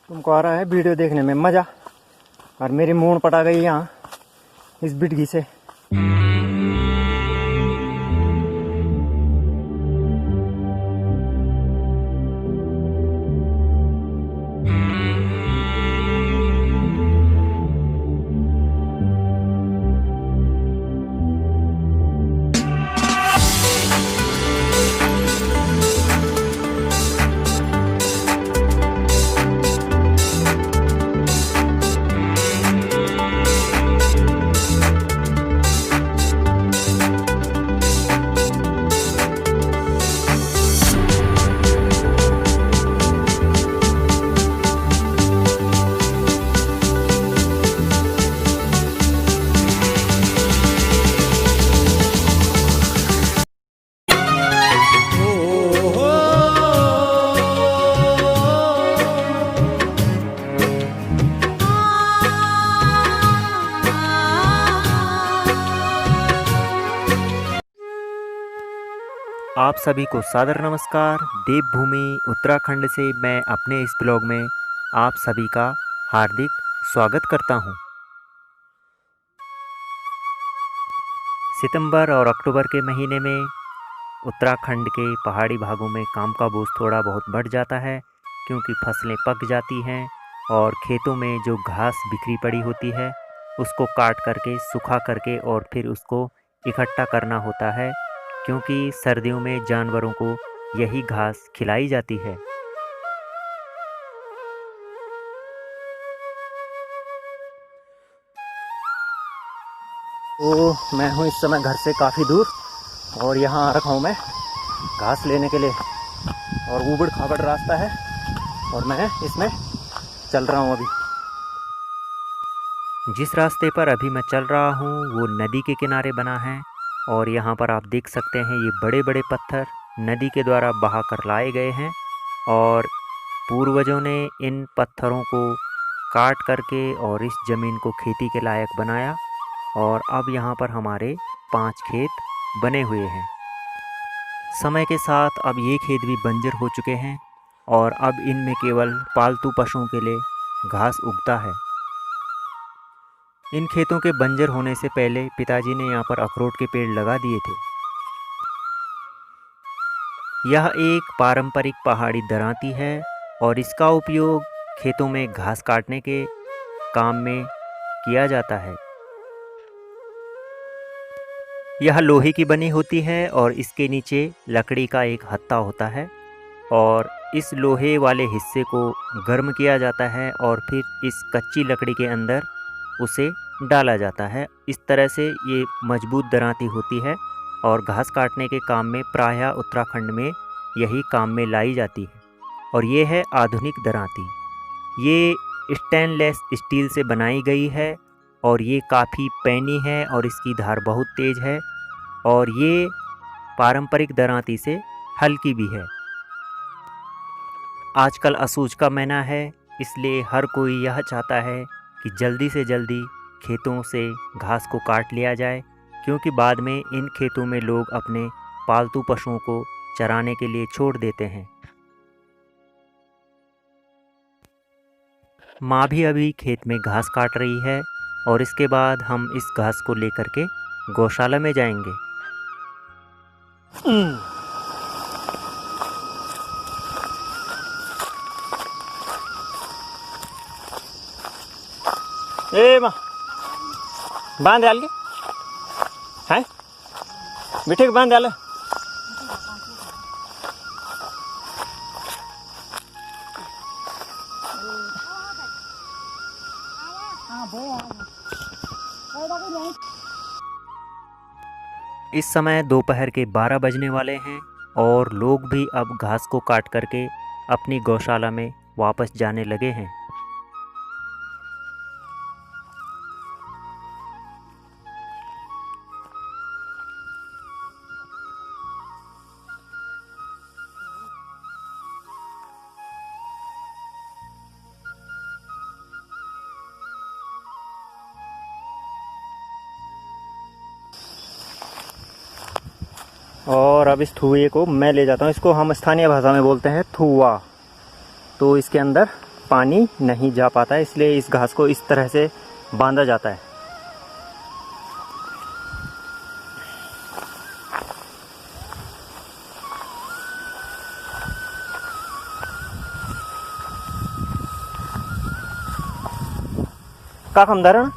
तुमको आ रहा है वीडियो देखने में मज़ा, और मेरी मूड पटा गई यहाँ इस बिटगी से। आप सभी को सादर नमस्कार। देवभूमि उत्तराखंड से मैं अपने इस ब्लॉग में आप सभी का हार्दिक स्वागत करता हूं। सितंबर और अक्टूबर के महीने में उत्तराखंड के पहाड़ी भागों में काम का बोझ थोड़ा बहुत बढ़ जाता है, क्योंकि फसलें पक जाती हैं और खेतों में जो घास बिखरी पड़ी होती है उसको काट करके सूखा करके और फिर उसको इकट्ठा करना होता है, क्योंकि सर्दियों में जानवरों को यही घास खिलाई जाती है। तो मैं हूँ इस समय घर से काफ़ी दूर और यहाँ आ रखा हूँ मैं घास लेने के लिए, और ऊबड़ खाबड़ रास्ता है और मैं इसमें चल रहा हूँ अभी। जिस रास्ते पर अभी मैं चल रहा हूँ वो नदी के किनारे बना है, और यहाँ पर आप देख सकते हैं ये बड़े बड़े पत्थर नदी के द्वारा बहा कर लाए गए हैं, और पूर्वजों ने इन पत्थरों को काट करके और इस ज़मीन को खेती के लायक बनाया, और अब यहाँ पर हमारे 5 खेत बने हुए हैं। समय के साथ अब ये खेत भी बंजर हो चुके हैं और अब इनमें केवल पालतू पशुओं के लिए घास उगता है। इन खेतों के बंजर होने से पहले पिताजी ने यहाँ पर अखरोट के पेड़ लगा दिए थे। यह एक पारंपरिक पहाड़ी दरांती है और इसका उपयोग खेतों में घास काटने के काम में किया जाता है। यह लोहे की बनी होती है और इसके नीचे लकड़ी का एक हत्था होता है, और इस लोहे वाले हिस्से को गर्म किया जाता है और फिर इस कच्ची लकड़ी के अंदर उसे डाला जाता है। इस तरह से ये मजबूत दरांती होती है और घास काटने के काम में प्रायः उत्तराखंड में यही काम में लाई जाती है। और ये है आधुनिक दरांती। ये स्टेनलेस स्टील से बनाई गई है और ये काफ़ी पैनी है और इसकी धार बहुत तेज़ है, और ये पारंपरिक दरांती से हल्की भी है। आजकल असूज का महीना है, इसलिए हर कोई यह चाहता है कि जल्दी से जल्दी खेतों से घास को काट लिया जाए, क्योंकि बाद में इन खेतों में लोग अपने पालतू पशुओं को चराने के लिए छोड़ देते हैं। माँ भी अभी खेत में घास काट रही है और इसके बाद हम इस घास को लेकर के गौशाला में जाएंगे। ए माँ बांध डाल के हैं बिठे के बांध डाले। इस समय दोपहर के 12 बजने वाले हैं और लोग भी अब घास को काट करके अपनी गौशाला में वापस जाने लगे हैं। और अब इस थुए को मैं ले जाता हूँ। इसको हम स्थानीय भाषा में बोलते हैं थुआ। तो इसके अंदर पानी नहीं जा पाता है, इसलिए इस घास को इस तरह से बांधा जाता है। का खमदारण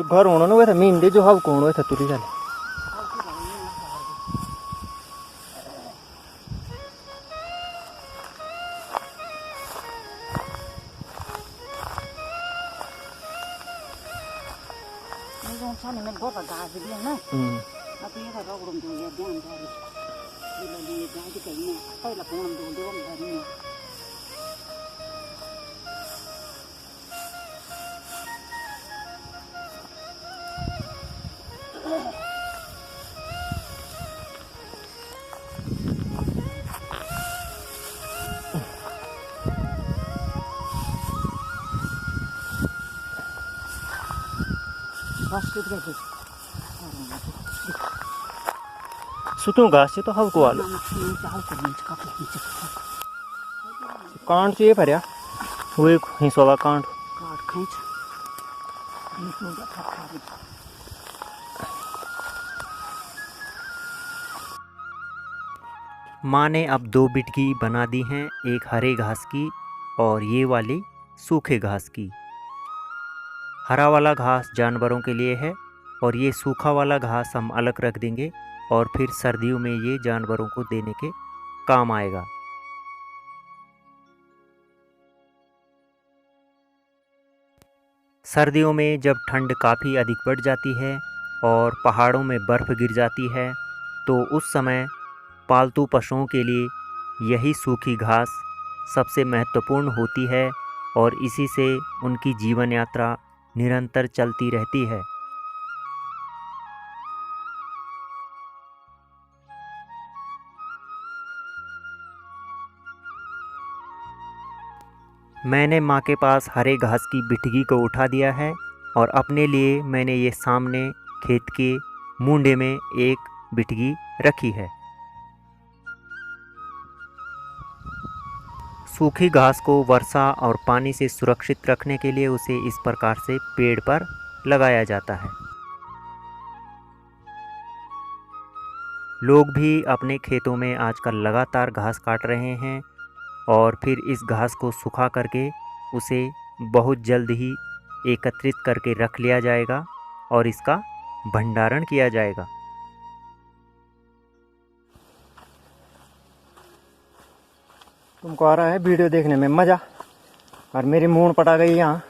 घर होना ना वैसा मीन दे जो हाव कौन वैसा तुरी जाले सुतू घास से तो हाव को आलो कांड चाहिए भरिया वो एक हिस्सा कांड माँ ने अब 2 बिटकी बना दी हैं, एक हरे घास की और ये वाली सूखे घास की। हरा वाला घास जानवरों के लिए है और ये सूखा वाला घास हम अलग रख देंगे और फिर सर्दियों में ये जानवरों को देने के काम आएगा। सर्दियों में जब ठंड काफ़ी अधिक बढ़ जाती है और पहाड़ों में बर्फ़ गिर जाती है तो उस समय पालतू पशुओं के लिए यही सूखी घास सबसे महत्वपूर्ण होती है और इसी से उनकी जीवन यात्रा निरंतर चलती रहती है। मैंने माँ के पास हरे घास की बिटगी को उठा दिया है और अपने लिए मैंने ये सामने खेत के मुंडे में एक बिटगी रखी है। सूखी घास को वर्षा और पानी से सुरक्षित रखने के लिए उसे इस प्रकार से पेड़ पर लगाया जाता है। लोग भी अपने खेतों में आजकल लगातार घास काट रहे हैं और फिर इस घास को सुखा करके उसे बहुत जल्द ही एकत्रित करके रख लिया जाएगा और इसका भंडारण किया जाएगा। तुमको आ रहा है वीडियो देखने में मज़ा और मेरी मूड पटा गई यहाँ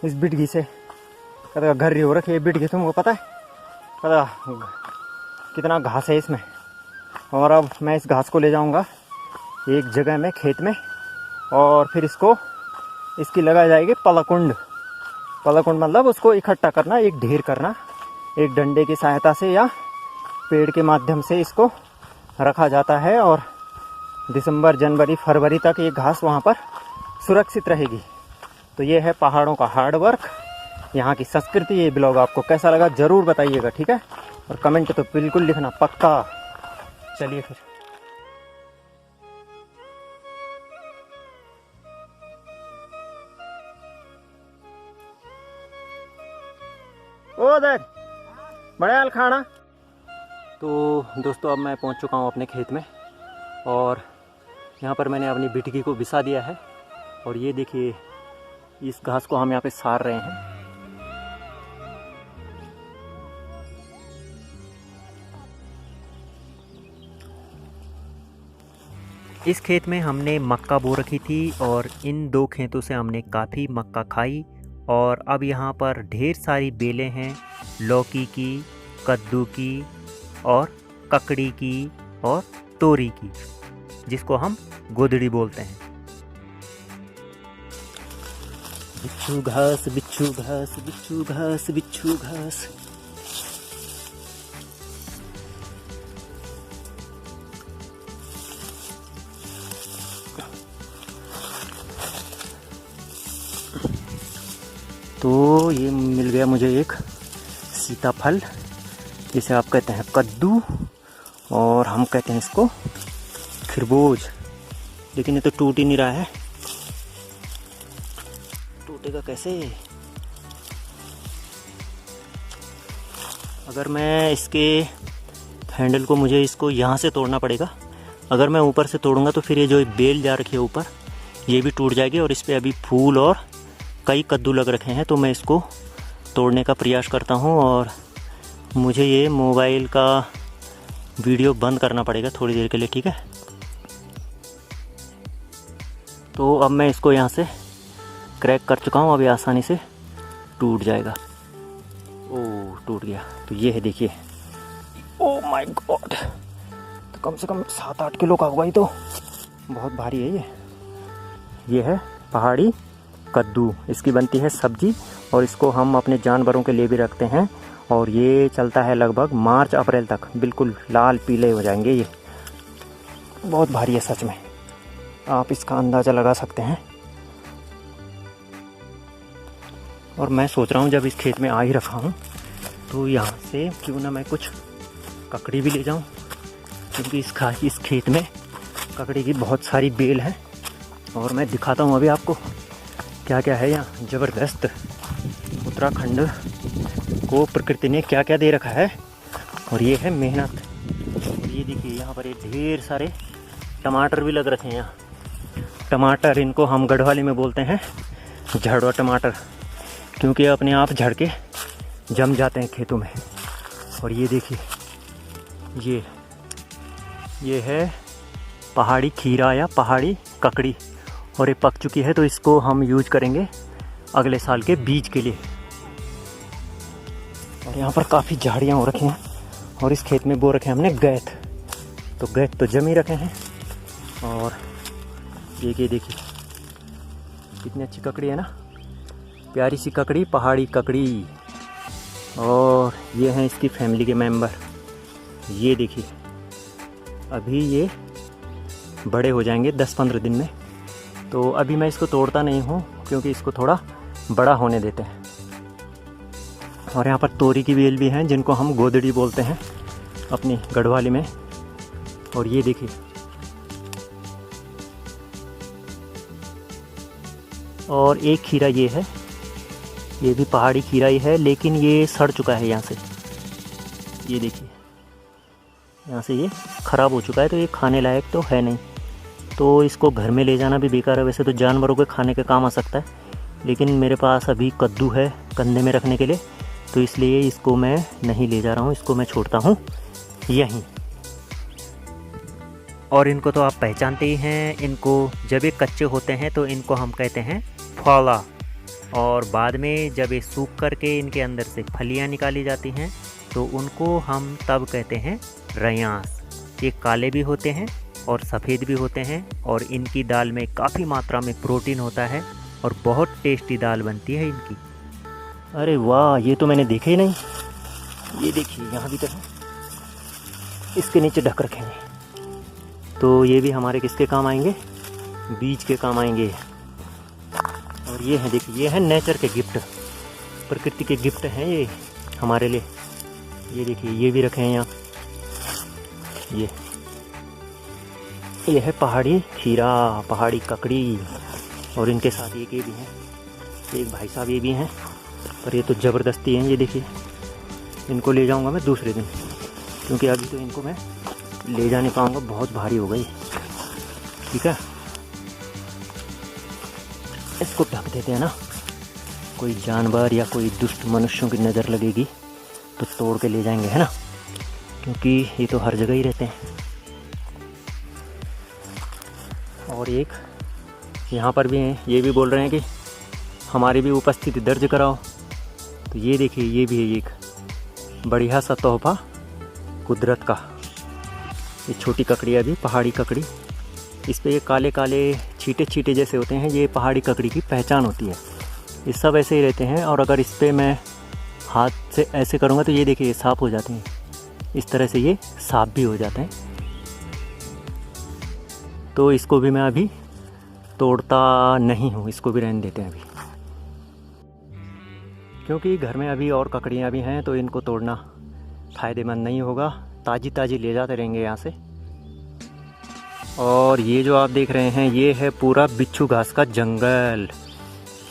इस बिटगी से। कदा घर हो रखी है बिटगी, तुमको पता है कदा कितना घास है इसमें। और अब मैं इस घास को ले जाऊँगा एक जगह में खेत में और फिर इसकी लगाई जाएगी पलाकुंड। पलाकुंड मतलब उसको इकट्ठा करना, एक ढेर करना, एक डंडे की सहायता से या पेड़ के माध्यम से इसको रखा जाता है और दिसंबर जनवरी फरवरी तक ये घास वहाँ पर सुरक्षित रहेगी। तो ये है पहाड़ों का हार्ड वर्क, यहाँ की संस्कृति। ये ब्लॉग आपको कैसा लगा ज़रूर बताइएगा, ठीक है? और कमेंट तो बिल्कुल लिखना पक्का। चलिए फिर उधर बड़े हाल खाना। तो दोस्तों अब मैं पहुंच चुका हूं अपने खेत में और यहाँ पर मैंने अपनी बिटकी को बिछा दिया है और ये देखिए इस घास को हम यहाँ पे सार रहे हैं। इस खेत में हमने मक्का बो रखी थी और इन 2 खेतों से हमने काफ़ी मक्का खाई और अब यहाँ पर ढेर सारी बेलें हैं लौकी की, कद्दू की और ककड़ी की और तोरी की, जिसको हम गोदड़ी बोलते हैं। बिच्छू घास बिच्छू घास बिच्छू घास बिच्छू घास। तो ये मिल गया मुझे एक सीताफल, जिसे आप कहते हैं कद्दू, और हम कहते हैं इसको खरबूज। लेकिन ये तो टूट ही नहीं रहा है, टूटेगा कैसे? अगर मैं इसके हैंडल को, मुझे इसको यहाँ से तोड़ना पड़ेगा। अगर मैं ऊपर से तोड़ूंगा तो फिर ये जो बेल जा रखी है ऊपर, ये भी टूट जाएगी। और इस पर अभी फूल और कई कद्दू लग रखे हैं, तो मैं इसको तोड़ने का प्रयास करता हूँ। और मुझे ये मोबाइल का वीडियो बंद करना पड़ेगा थोड़ी देर के लिए, ठीक है? तो अब मैं इसको यहाँ से क्रैक कर चुका हूँ, अभी आसानी से टूट जाएगा। ओह, टूट गया। तो ये है, देखिए। ओह माय गॉड, तो कम से कम 7-8 किलो का होगा ये, तो बहुत भारी है ये है पहाड़ी कद्दू। इसकी बनती है सब्जी और इसको हम अपने जानवरों के लिए भी रखते हैं। और ये चलता है लगभग मार्च अप्रैल तक, बिल्कुल लाल पीले हो जाएंगे ये। बहुत भारी है सच में, आप इसका अंदाज़ा लगा सकते हैं। और मैं सोच रहा हूँ जब इस खेत में आ ही रखा हूँ तो यहाँ से क्यों ना मैं कुछ ककड़ी भी ले जाऊँ, क्योंकि इस खेत में ककड़ी की बहुत सारी बेल है। और मैं दिखाता हूँ अभी आपको क्या क्या है यहाँ। ज़बरदस्त, उत्तराखंड को प्रकृति ने क्या क्या दे रखा है। और ये है मेहनत। और ये देखिए यहाँ पर ये ढेर सारे टमाटर भी लग रखे हैं यहाँ। टमाटर, इनको हम गढ़वाली में बोलते हैं झड़वा टमाटर, क्योंकि अपने आप झड़ के जम जाते हैं खेतों में। और ये देखिए, ये है पहाड़ी खीरा या पहाड़ी ककड़ी, और ये पक चुकी है, तो इसको हम यूज करेंगे अगले साल के बीज के लिए। और यहाँ पर काफ़ी झाड़ियाँ हो रखी हैं। और इस खेत में बो रखे हैं हमने गैत, तो गैत तो जम ही रखे हैं। और ये देखिए कितनी अच्छी ककड़ी है ना, प्यारी सी ककड़ी, पहाड़ी ककड़ी। और ये हैं इसकी फैमिली के मेंबर। ये देखिए, अभी ये बड़े हो जाएंगे 10-15 दिन में। तो अभी मैं इसको तोड़ता नहीं हूँ, क्योंकि इसको थोड़ा बड़ा होने देते हैं। और यहाँ पर तोरी की बेल भी हैं, जिनको हम गोदड़ी बोलते हैं अपनी गढ़वाली में। और ये देखिए, और एक खीरा ये है, ये भी पहाड़ी खीरा ही है, लेकिन ये सड़ चुका है यहाँ से। ये देखिए, यहाँ से ये ख़राब हो चुका है, तो ये खाने लायक तो है नहीं। तो इसको घर में ले जाना भी बेकार है। वैसे तो जानवरों के खाने के काम आ सकता है, लेकिन मेरे पास अभी कद्दू है कंधे में रखने के लिए, तो इसलिए इसको मैं नहीं ले जा रहा हूँ। इसको मैं छोड़ता हूँ यहीं। और इनको तो आप पहचानते ही हैं। इनको जब ये कच्चे होते हैं तो इनको हम कहते हैं फला, और बाद में जब ये सूख करके इनके अंदर से फलियां निकाली जाती हैं तो उनको हम तब कहते हैं रयास। ये काले भी होते हैं और सफ़ेद भी होते हैं, और इनकी दाल में काफ़ी मात्रा में प्रोटीन होता है और बहुत टेस्टी दाल बनती है इनकी। अरे वाह, ये तो मैंने देखे ही नहीं। ये देखिए, यहाँ भी तो है, इसके नीचे ढक रखे हैं। तो ये भी हमारे किसके काम आएंगे? बीज के काम आएंगे। और ये है, देखिए, ये है नेचर के गिफ्ट, प्रकृति के गिफ्ट हैं ये हमारे लिए। ये देखिए, ये भी रखे हैं यहाँ। ये है पहाड़ी खीरा, पहाड़ी ककड़ी। और इनके साथ एक ये भी हैं, एक भाई साहब ये भी हैं, पर ये तो ज़बरदस्ती हैं। ये देखिए, इनको ले जाऊंगा मैं दूसरे दिन, क्योंकि अभी तो इनको मैं ले जा नहीं पाऊँगा, बहुत भारी हो गई। ठीक है, इसको ढक देते हैं ना, कोई जानवर या कोई दुष्ट मनुष्यों की नज़र लगेगी तो तोड़ के ले जाएंगे, है ना, क्योंकि ये तो हर जगह ही रहते हैं। और एक यहाँ पर भी हैं, ये भी बोल रहे हैं कि हमारी भी उपस्थिति दर्ज कराओ। तो ये देखिए, ये भी है एक बढ़िया सा तोहफा कुदरत का। ये छोटी ककड़ी है, अभी पहाड़ी ककड़ी। इस पे ये काले काले छींटे छींटे जैसे होते हैं, ये पहाड़ी ककड़ी की पहचान होती है। ये सब ऐसे ही रहते हैं। और अगर इस पर मैं हाथ से ऐसे करूँगा तो ये देखिए, ये साफ हो जाते हैं। इस तरह से ये साफ भी हो जाते हैं। तो इसको भी मैं अभी तोड़ता नहीं हूँ, इसको भी रहने देते हैं अभी, क्योंकि घर में अभी और ककड़ियाँ भी हैं, तो इनको तोड़ना फ़ायदेमंद नहीं होगा। ताज़ी ताज़ी ले जाते रहेंगे यहाँ से। और ये जो आप देख रहे हैं ये है पूरा बिच्छू घास का जंगल।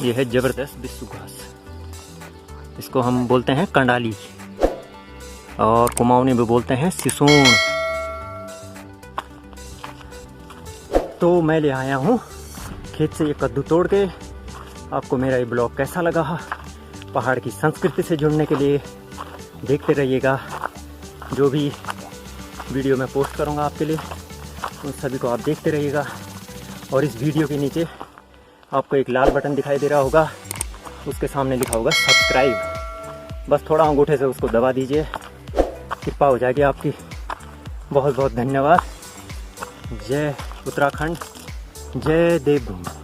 ये है ज़बरदस्त बिच्छू घास, इसको हम बोलते हैं कंडाली और कुमाऊनी भी बोलते हैं सिसोन। तो मैं ले आया हूँ खेत से ये कद्दू तोड़ के। आपको मेरा ये ब्लॉग कैसा लगा? पहाड़ की संस्कृति से जुड़ने के लिए देखते रहिएगा। जो भी वीडियो मैं पोस्ट करूँगा आपके लिए उन सभी को आप देखते रहिएगा। और इस वीडियो के नीचे आपको एक लाल बटन दिखाई दे रहा होगा, उसके सामने लिखा होगा सब्सक्राइब। बस थोड़ा अंगूठे से उसको दबा दीजिए, कृपा हो जाएगी आपकी। बहुत बहुत धन्यवाद। जय उत्तराखंड, जय देवभूमि।